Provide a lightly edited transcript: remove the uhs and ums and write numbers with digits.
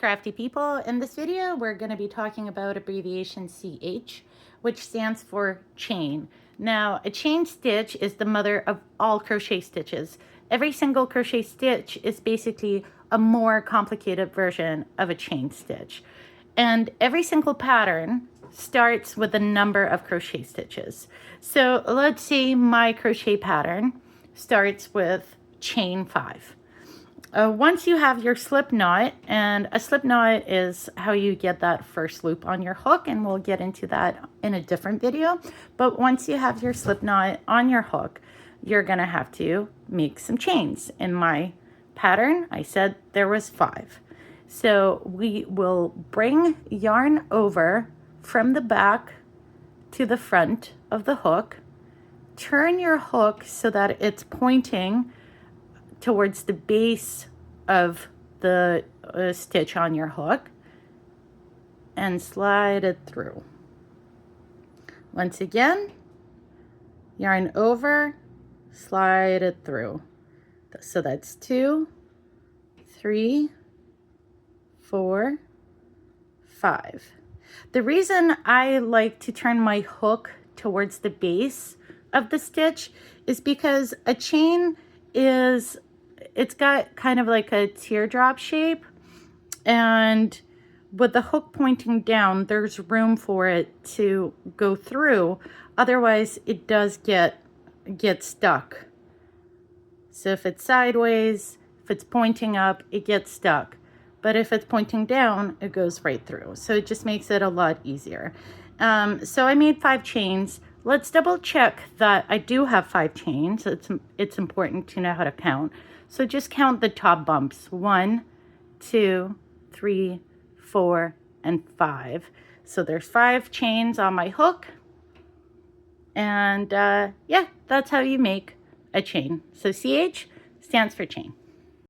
crafty people. In this video, we're going to be talking about abbreviation CH, which stands for chain. Now, a chain stitch is the mother of all crochet stitches. Every single crochet stitch is basically a more complicated version of a chain stitch. And every single pattern starts with a number of crochet stitches. So let's say my crochet pattern starts with chain 5. Once you have your slip knot, and a slip knot is how you get that first loop on your hook, and we'll get into that in a different video. But once you have your slip knot on your hook, you're gonna have to make some chains. In my pattern, I said there was 5. So we will bring yarn over from the back to the front of the hook, turn your hook so that it's pointing towards the base of the stitch on your hook, and slide it through. Once again, yarn over, slide it through. So that's 2, 3, 4, 5. The reason I like to turn my hook towards the base of the stitch is because a chain it's got kind of like a teardrop shape, and with the hook pointing down, there's room for it to go through. Otherwise, it does get stuck. So if it's sideways, if it's pointing up, it gets stuck. But if it's pointing down, it goes right through. So it just makes it a lot easier. So I made 5 chains. Let's double check that I do have 5 chains. It's important to know how to count. So just count the top bumps. 1, 2, 3, 4, and 5. So there's 5 chains on my hook. And yeah, that's how you make a chain. So CH stands for chain.